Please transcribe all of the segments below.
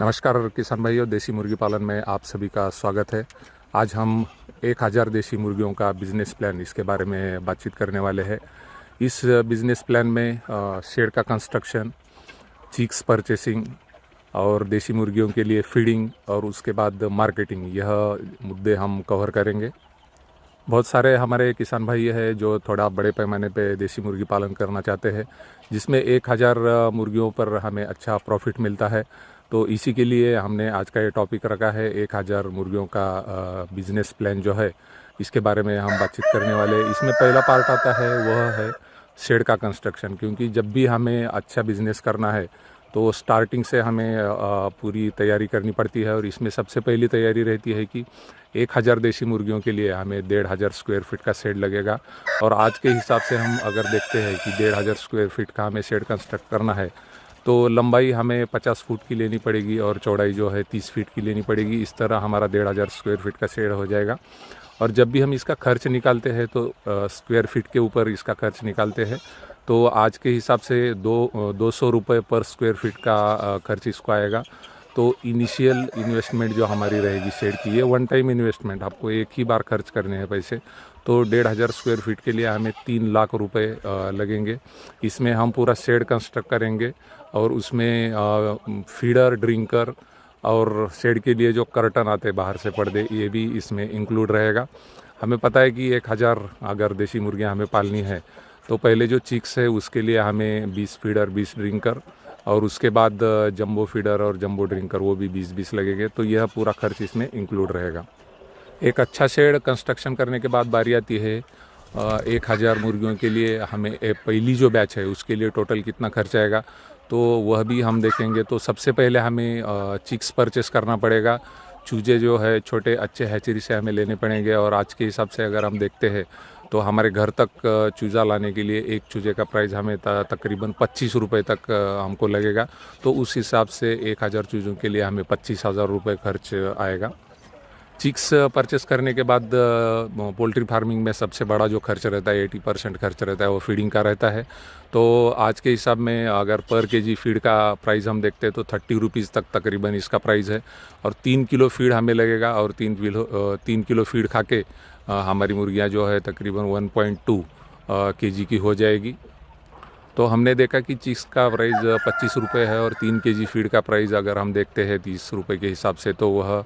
नमस्कार किसान भाइयों, देसी मुर्गी पालन में आप सभी का स्वागत है। आज हम 1000 देसी मुर्गियों का बिजनेस प्लान इसके बारे में बातचीत करने वाले हैं। इस बिजनेस प्लान में शेड का कंस्ट्रक्शन, चीक्स परचेसिंग और देसी मुर्गियों के लिए फीडिंग और उसके बाद मार्केटिंग, यह मुद्दे हम कवर करेंगे। बहुत सारे हमारे किसान भाई हैं जो थोड़ा बड़े पैमाने पे देसी मुर्गी पालन करना चाहते हैं, जिसमें 1000 मुर्गियों पर हमें अच्छा प्रॉफिट मिलता है। तो इसी के लिए हमने आज का ये टॉपिक रखा है 1000 मुर्गियों का बिजनेस प्लान जो है, इसके बारे में हम बातचीत करने वाले हैं। इसमें पहला पार्ट आता है वह है शेड का कंस्ट्रक्शन, क्योंकि जब भी हमें अच्छा बिजनेस करना है तो स्टार्टिंग से हमें पूरी तैयारी करनी पड़ती है। और इसमें सबसे पहली तैयारी रहती है कि 1000 देसी मुर्गियों के लिए हमें 1500 स्क्वायर फीट का शेड लगेगा। और आज के हिसाब से हम अगर देखते हैं कि 1500 स्क्वायर फीट का हमें शेड कंस्ट्रक्ट करना है तो लंबाई हमें 50 फुट की लेनी पड़ेगी और चौड़ाई जो है 30 फीट की लेनी पड़ेगी। इस तरह हमारा 1500 स्क्वायर फीट का शेड हो जाएगा। और जब भी हम इसका खर्च निकालते हैं तो स्क्वायर फीट के ऊपर इसका खर्च निकालते हैं, तो आज के हिसाब से 200 रुपये पर स्क्वायर फीट का खर्च इसको आएगा। तो इनिशियल इन्वेस्टमेंट जो हमारी रहेगी शेड की, ये वन टाइम इन्वेस्टमेंट, आपको एक ही बार खर्च करने हैं पैसे। तो 1500 स्क्वायर फीट के लिए हमें 3 लाख रुपए लगेंगे। इसमें हम पूरा शेड कंस्ट्रक्ट करेंगे और उसमें फीडर, ड्रिंकर और शेड के लिए जो कर्टन आते हैं बाहर से पर्दे, ये भी इसमें इंक्लूड रहेगा। हमें पता है कि 1000 अगर देसी मुर्गियाँ हमें पालनी है तो पहले जो चिक्स है उसके लिए हमें 20 फीडर, 20 ड्रिंकर और उसके बाद जंबो फीडर और जंबो ड्रिंकर, वो भी 20-20 लगेंगे। तो यह पूरा खर्च इसमें इंक्लूड रहेगा। एक अच्छा शेड कंस्ट्रक्शन करने के बाद बारी आती है 1000 मुर्गियों के लिए हमें पहली जो बैच है उसके लिए टोटल कितना खर्च आएगा, तो वह भी हम देखेंगे। तो सबसे पहले हमें चिक्स परचेस करना पड़ेगा। चूजे जो है छोटे अच्छे हैचरी से हमें लेने पड़ेंगे। और आज के हिसाब से अगर हम देखते हैं तो हमारे घर तक चूज़ा लाने के लिए एक चूजे का प्राइस हमें तकरीबन 25 रुपये तक हमको लगेगा। तो उस हिसाब से 1000 चूज़ों के लिए हमें 25,000 रुपये खर्च आएगा। चिक्स परचेस करने के बाद पोल्ट्री फार्मिंग में सबसे बड़ा जो खर्च रहता है, 80% खर्च रहता है, वो फीडिंग का रहता है। तो आज के हिसाब में अगर पर केजी फीड का प्राइस हम देखते हैं तो 30 रुपीज़ तक तकरीबन इसका प्राइस है। और 3 किलो फीड हमें लगेगा और 3 किलो फीड खा के हमारी मुर्गियाँ जो है तकरीबन 1.2 केजी की हो जाएगी। तो हमने देखा कि चिक्स का प्राइस 25 रुपये है और 3 केजी फीड का प्राइस अगर हम देखते हैं 30 रुपये के हिसाब से, तो वह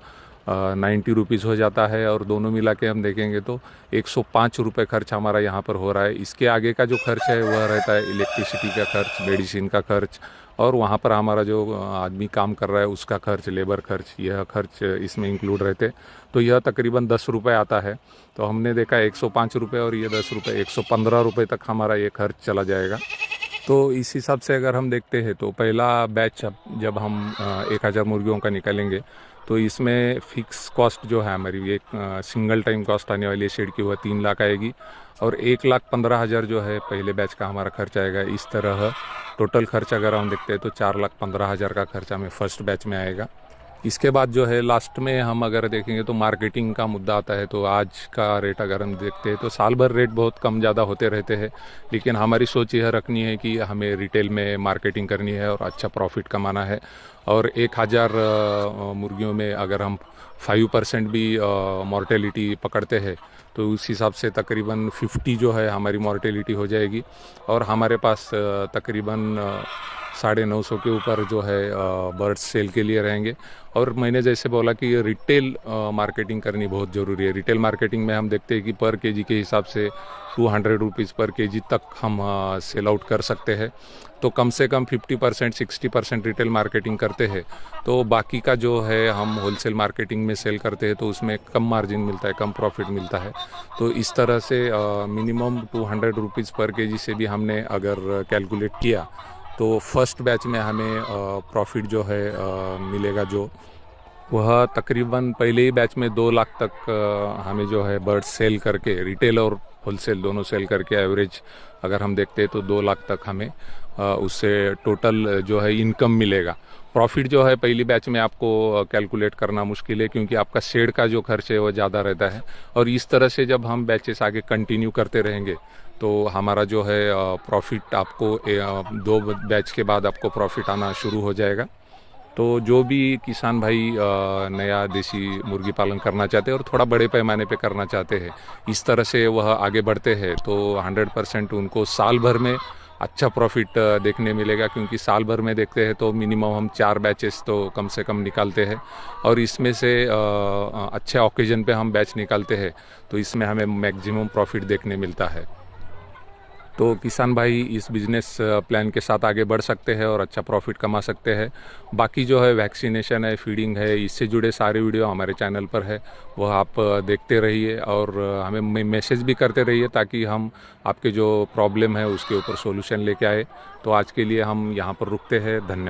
90 रुपीज़ हो जाता है। और दोनों मिला के हम देखेंगे तो 105 रुपये खर्च हमारा यहाँ पर हो रहा है। इसके आगे का जो खर्च है वह रहता है इलेक्ट्रिसिटी का खर्च, मेडिसिन का खर्च और वहाँ पर हमारा जो आदमी काम कर रहा है उसका खर्च, लेबर खर्च, यह खर्च इसमें इंक्लूड रहते। तो यह तकरीबन 10 रुपये आता है। तो हमने देखा 105 रुपये और ये 10 रुपये, 115 रुपये तक हमारा ये खर्च चला जाएगा। तो इस हिसाब से अगर हम देखते हैं तो पहला बैच जब हम 1000 मुर्गियों का निकालेंगे तो इसमें फ़िक्स कॉस्ट जो है हमारी, एक सिंगल टाइम कॉस्ट आने वाली है शेड की, वह 3 लाख आएगी। और 1,15,000 जो है पहले बैच का हमारा खर्च आएगा। इस तरह टोटल खर्च अगर हम देखते हैं तो 4,15,000 का खर्चा हमें फर्स्ट बैच में आएगा। इसके बाद जो है लास्ट में हम अगर देखेंगे तो मार्केटिंग का मुद्दा आता है। तो आज का रेट अगर हम देखते हैं तो साल भर रेट बहुत कम ज़्यादा होते रहते हैं, लेकिन हमारी सोच यह रखनी है कि हमें रिटेल में मार्केटिंग करनी है और अच्छा प्रॉफिट कमाना है। और 1000 मुर्गियों में अगर हम 5% भी मॉर्टेलिटी पकड़ते हैं तो उस हिसाब से तकरीबन 50 जो है हमारी मॉर्टेलिटी हो जाएगी। और हमारे पास तकरीबन 950 के ऊपर जो है बर्ड्स सेल के लिए रहेंगे। और मैंने जैसे बोला कि रिटेल मार्केटिंग करनी बहुत ज़रूरी है। रिटेल मार्केटिंग में हम देखते हैं कि पर केजी के हिसाब से 200 रुपीज़ पर केजी तक हम सेल आउट कर सकते हैं। तो कम से कम 50%, 60% रिटेल मार्केटिंग करते हैं तो बाकी का जो है हम होलसेल मार्केटिंग में सेल करते हैं तो उसमें कम मार्जिन मिलता है, कम प्रॉफिट मिलता है। तो इस तरह से मिनिमम 200 रुपीज़ पर केजी से भी हमने अगर कैलकुलेट किया तो फर्स्ट बैच में हमें प्रॉफिट जो है मिलेगा, जो वह तकरीबन पहले ही बैच में 2 लाख तक हमें जो है बर्ड सेल करके, रिटेल और होलसेल दोनों सेल करके एवरेज अगर हम देखते हैं तो 2 लाख तक हमें उससे टोटल जो है इनकम मिलेगा। प्रॉफिट जो है पहली बैच में आपको कैलकुलेट करना मुश्किल है, क्योंकि आपका शेड का जो खर्च है वो ज़्यादा रहता है। और इस तरह से जब हम बैचेस आगे कंटिन्यू करते रहेंगे तो हमारा जो है प्रॉफिट आपको 2 बैच के बाद आपको प्रॉफिट आना शुरू हो जाएगा। तो जो भी किसान भाई नया देसी मुर्गी पालन करना चाहते हैं और थोड़ा बड़े पैमाने पे करना चाहते हैं, इस तरह से वह आगे बढ़ते हैं तो 100% उनको साल भर में अच्छा प्रॉफिट देखने मिलेगा। क्योंकि साल भर में देखते हैं तो मिनिमम हम 4 बैचेस तो कम से कम निकालते हैं और इसमें से अच्छे ओकेजन पे हम बैच निकालते हैं तो इसमें हमें मैक्सिमम प्रॉफिट देखने मिलता है। तो किसान भाई इस बिज़नेस प्लान के साथ आगे बढ़ सकते हैं और अच्छा प्रॉफिट कमा सकते हैं। बाकी जो है वैक्सीनेशन है, फीडिंग है, इससे जुड़े सारे वीडियो हमारे चैनल पर है, वह आप देखते रहिए और हमें मैसेज भी करते रहिए ताकि हम आपके जो प्रॉब्लम है उसके ऊपर सॉल्यूशन लेके आए। तो आज के लिए हम यहाँ पर रुकते हैं। धन्यवाद।